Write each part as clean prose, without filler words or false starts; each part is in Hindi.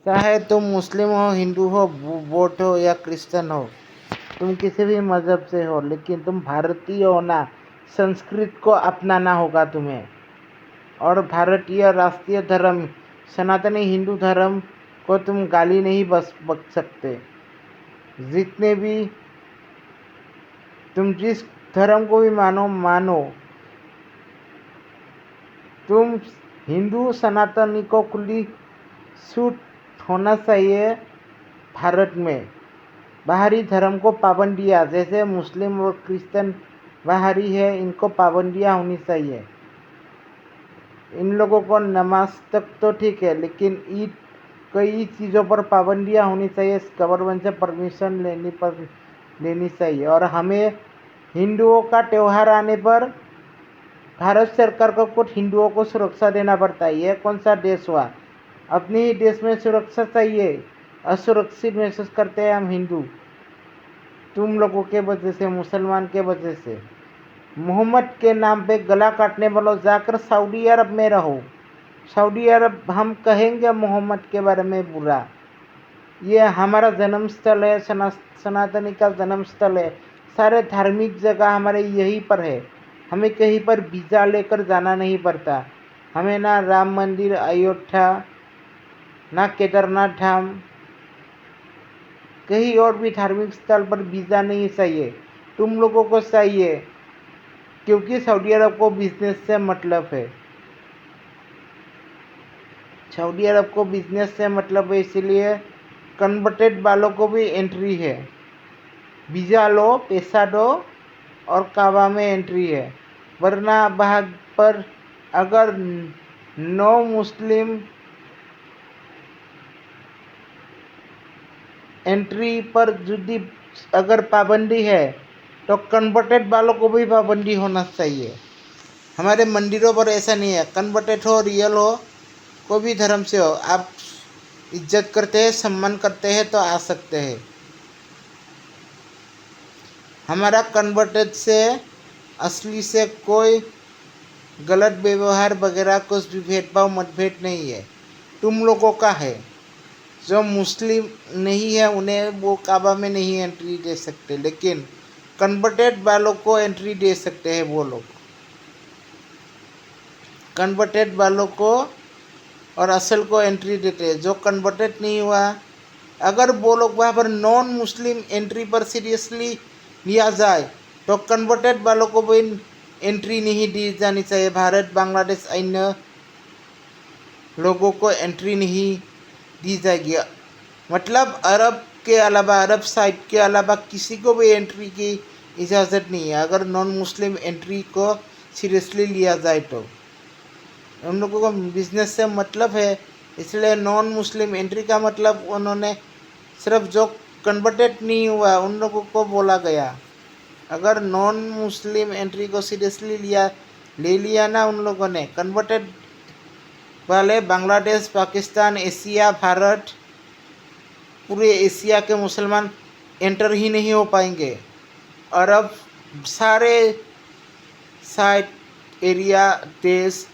चाहे तुम मुस्लिम हो, हिंदू हो, बौद्ध हो या क्रिश्चियन हो, तुम किसी भी मज़हब से हो, लेकिन तुम भारतीय हो ना, संस्कृत को अपनाना होगा तुम्हें। और भारतीय राष्ट्रीय धर्म सनातनी हिंदू धर्म को तुम गाली नहीं बक सकते। जितने भी तुम जिस धर्म को भी मानो, तुम हिंदू सनातनी को खुली छूट होना चाहिए। भारत में बाहरी धर्म को पाबंदियाँ, जैसे मुस्लिम और क्रिश्चियन बाहरी है, इनको पाबंदियाँ होनी चाहिए। इन लोगों को नमाज तक तो ठीक है, लेकिन ईद कई चीज़ों पर पाबंदियाँ होनी चाहिए। गवर्नमेंट से परमिशन लेनी चाहिए। और हमें हिंदुओं का त्यौहार आने पर भारत सरकार को कुछ हिंदुओं को सुरक्षा देना पड़ता है। यह कौन सा देश हुआ? अपने ही देश में सुरक्षा चाहिए। असुरक्षित महसूस करते हैं हम हिंदू, तुम लोगों के वजह से, मुसलमान के वजह से। मोहम्मद के नाम पे गला काटने वालों, जाकर सऊदी अरब में रहो। सऊदी अरब हम कहेंगे मोहम्मद के बारे में बुरा? ये हमारा जन्म स्थल है, सनातनी का जन्म स्थल है। सारे धार्मिक जगह हमारे यहीं पर है। हमें कहीं पर वीज़ा लेकर जाना नहीं पड़ता। हमें ना राम मंदिर अयोध्या, ना केदारनाथ धाम, कहीं और भी धार्मिक स्थल पर वीज़ा नहीं चाहिए। तुम लोगों को चाहिए, क्योंकि सऊदी अरब को बिजनेस से मतलब है। सऊदी अरब को बिजनेस से मतलब है, इसीलिए कन्वर्टेड वालों को भी एंट्री है। वीज़ा लो, पैसा दो और काबा में एंट्री है। वरना वहाँ पर अगर नो मुस्लिम एंट्री पर यदि अगर पाबंदी है, तो कन्वर्टेड वालों को भी पाबंदी होना चाहिए। हमारे मंदिरों पर ऐसा नहीं है। कन्वर्टेड हो, रियल हो, कोई भी धर्म से हो, आप इज्जत करते हैं, सम्मान करते हैं तो आ सकते हैं। हमारा कन्वर्टेड से असली से कोई गलत व्यवहार वगैरह कुछ भी भेदभाव मतभेद नहीं है, तुम लोगों का है। जो मुस्लिम नहीं है उन्हें वो काबा में नहीं एंट्री दे सकते, लेकिन कन्वर्टेड वालों को एंट्री दे सकते हैं। वो लोग कन्वर्टेड वालों को और असल को एंट्री देते हैं। जो कन्वर्टेड नहीं हुआ, अगर वो लोग वहाँ पर नॉन मुस्लिम एंट्री पर सीरियसली लिया जाए, तो कन्वर्टेड वालों को भी एंट्री नहीं दी जानी चाहिए। भारत, बांग्लादेश, अन्य लोगों को एंट्री नहीं दी जाएगी। मतलब अरब के अलावा, अरब साइड के अलावा किसी को भी एंट्री की इजाज़त नहीं है, अगर नॉन मुस्लिम एंट्री को सीरियसली लिया जाए तो। उन लोगों को बिजनेस से मतलब है, इसलिए नॉन मुस्लिम एंट्री का मतलब उन्होंने सिर्फ जो कन्वर्टेड नहीं हुआ उन लोगों को बोला गया। अगर नॉन मुस्लिम एंट्री को सीरियसली ले लिया ना उन लोगों ने, कन्वर्टेड वाले बांग्लादेश, पाकिस्तान, एशिया, भारत, पूरे एशिया के मुसलमान एंटर ही नहीं हो पाएंगे। अरब सारे साइड एरिया देश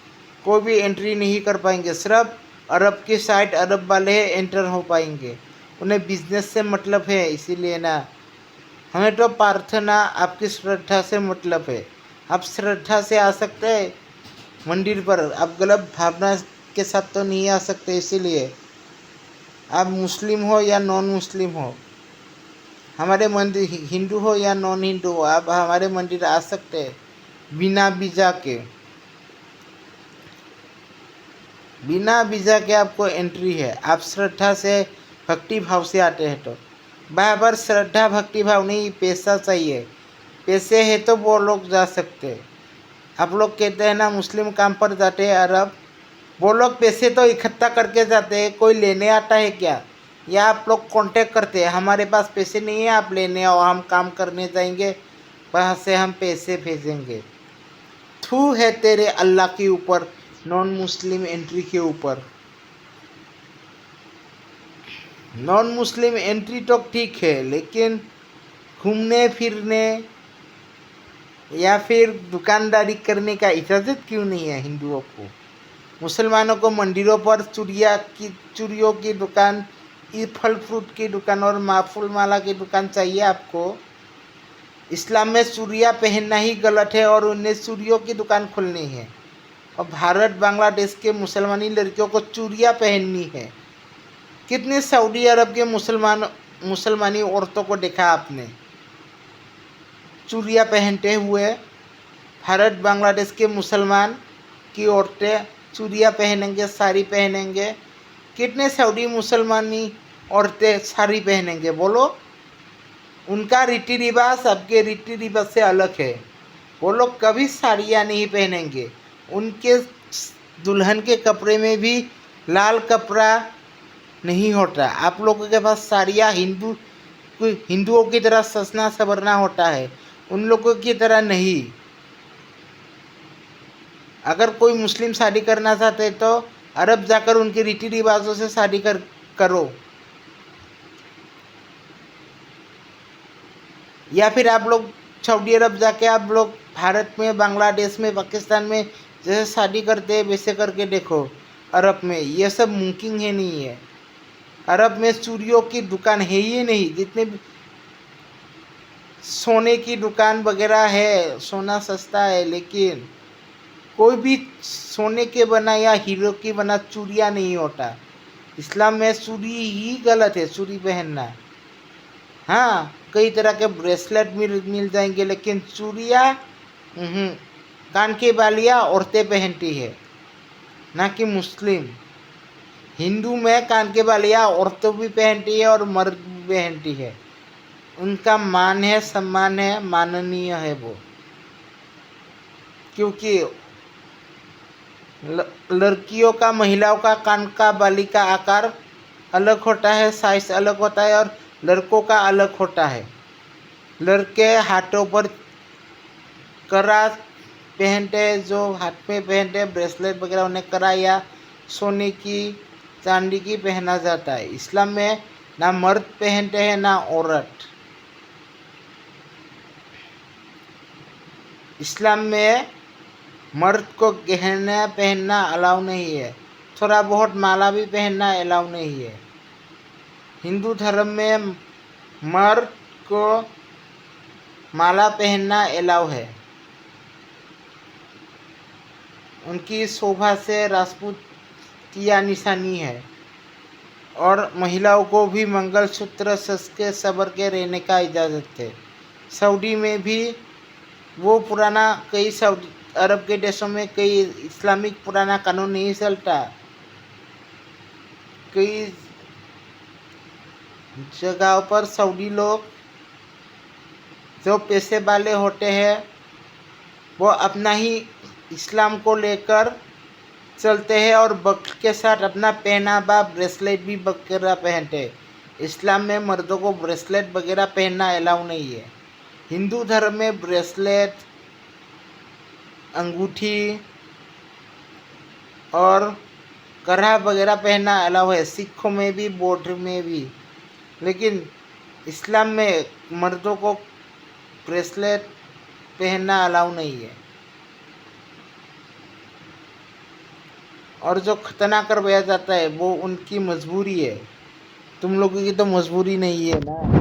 कोई भी एंट्री नहीं कर पाएंगे। सिर्फ अरब की साइड अरब वाले एंटर हो पाएंगे, उन्हें बिजनेस से मतलब है। इसीलिए ना, हमें तो प्रार्थना आपकी श्रद्धा से मतलब है। आप श्रद्धा से आ सकते हैं मंदिर पर, आप गलत भावना के साथ तो नहीं आ सकते। इसीलिए आप मुस्लिम हो या नॉन मुस्लिम हो, हमारे मंदिर, हिंदू हो या नॉन हिंदू हो, आप हमारे मंदिर आ सकते हैं बिना वीज़ा के। बिना वीज़ा के आपको एंट्री है। आप श्रद्धा से, भक्ति भाव से आते हैं तो। बराबर श्रद्धा भक्ति भाव नहीं, पैसा चाहिए। पैसे है तो वो लोग जा सकते हैं। आप लोग कहते हैं ना मुस्लिम काम पर जाते हैं अरब, वो लोग पैसे तो इकट्ठा करके जाते हैं, कोई लेने आता है क्या? या आप लोग कांटेक्ट करते हैं, हमारे पास पैसे नहीं है, आप लेने आओ, हम काम करने जाएंगे, वहाँ से हम पैसे भेजेंगे। थू है तेरे अल्लाह के ऊपर नॉन मुस्लिम एंट्री के ऊपर। नॉन मुस्लिम एंट्री तो ठीक है, लेकिन घूमने फिरने या फिर दुकानदारी करने का इजाज़त क्यों नहीं है हिंदुओं को? मुसलमानों को मंदिरों पर चूड़ियों की दुकान, फल फ्रूट की दुकान और फूल माला की दुकान चाहिए आपको। इस्लाम में चूड़ियाँ पहनना ही गलत है और उन्हें चूड़ियों की दुकान खोलनी है। और भारत बांग्लादेश के मुसलमानी लड़कियों को चूड़ियाँ पहननी है। कितने सऊदी अरब के मुसलमानी औरतों को देखा आपने चूड़ियाँ पहनते हुए? भारत बांग्लादेश के मुसलमान की औरतें चूड़ियाँ पहनेंगे, साड़ी पहनेंगे। कितने सऊदी मुसलमानी औरतें साड़ी पहनेंगे बोलो? उनका रीति रिवाज आपके रीति रिवाज से अलग है। वो लोग कभी साड़ियाँ नहीं पहनेंगे। उनके दुल्हन के कपड़े में भी लाल कपड़ा नहीं होता। आप लोगों के पास साड़ियाँ हिंदुओं की तरह सजना संवरना होता है, उन लोगों की तरह नहीं। अगर कोई मुस्लिम शादी करना चाहते तो अरब जाकर उनके रीति रिवाजों से शादी करो, या फिर आप लोग सऊदी अरब जाके आप लोग भारत में, बांग्लादेश में, पाकिस्तान में जैसे शादी करते हैं वैसे करके देखो। अरब में ये सब मुमकिन है नहीं है। अरब में चूड़ियों की दुकान है ही नहीं। जितने सोने की दुकान वगैरह है, सोना सस्ता है, लेकिन कोई भी सोने के बना या हीरो की बना चूड़ियाँ नहीं होता। इस्लाम में चूड़ी ही गलत है, चूड़ी पहनना। हाँ, कई तरह के ब्रेसलेट मिल जाएंगे, लेकिन चूड़ियाँ कान की बालियाँ औरतें पहनती है, ना कि मुस्लिम। हिंदू में कान के बालियाँ औरतें भी पहनती है और मर्द भी पहनती है। उनका मान है, सम्मान है, माननीय है वो। क्योंकि लड़कियों का, महिलाओं का कान का बाली का आकार अलग होता है, साइज अलग होता है, और लड़कों का अलग होता है। लड़के हाथों पर कड़ा पहनते हैं, जो हाथ में पहनते हैं ब्रेसलेट वगैरह, उन्हें कड़ा या सोने की, चांदी की पहना जाता है। इस्लाम में ना मर्द पहनते हैं ना औरत। इस्लाम में मर्द को गहना पहनना अलाउ नहीं है, थोड़ा बहुत माला भी पहनना अलाउ नहीं है। हिंदू धर्म में मर्द को माला पहनना अलाउ है। उनकी शोभा से राजपूत की यह निशानी है। और महिलाओं को भी मंगलसूत्र सज के सबर के रहने का इजाज़त है। सऊदी में भी वो पुराना, कई सऊदी अरब के देशों में कई इस्लामिक पुराना कानून नहीं चलता। कई जगहों पर सऊदी लोग जो पैसे वाले होते हैं वो अपना ही इस्लाम को लेकर चलते हैं और वक्त के साथ अपना पहनावा, ब्रेसलेट भी वगैरह पहनते हैं। इस्लाम में मर्दों को ब्रेसलेट वगैरह पहनना अलाउ नहीं है। हिंदू धर्म में ब्रेसलेट, अंगूठी और कड़ा वगैरह पहनना अलाउ है। सिखों में भी, बौद्ध में भी। लेकिन इस्लाम में मर्दों को ब्रेसलेट पहनना अलाउ नहीं है। और जो खतना करवाया जाता है वो उनकी मजबूरी है। तुम लोगों की तो मजबूरी नहीं है ना।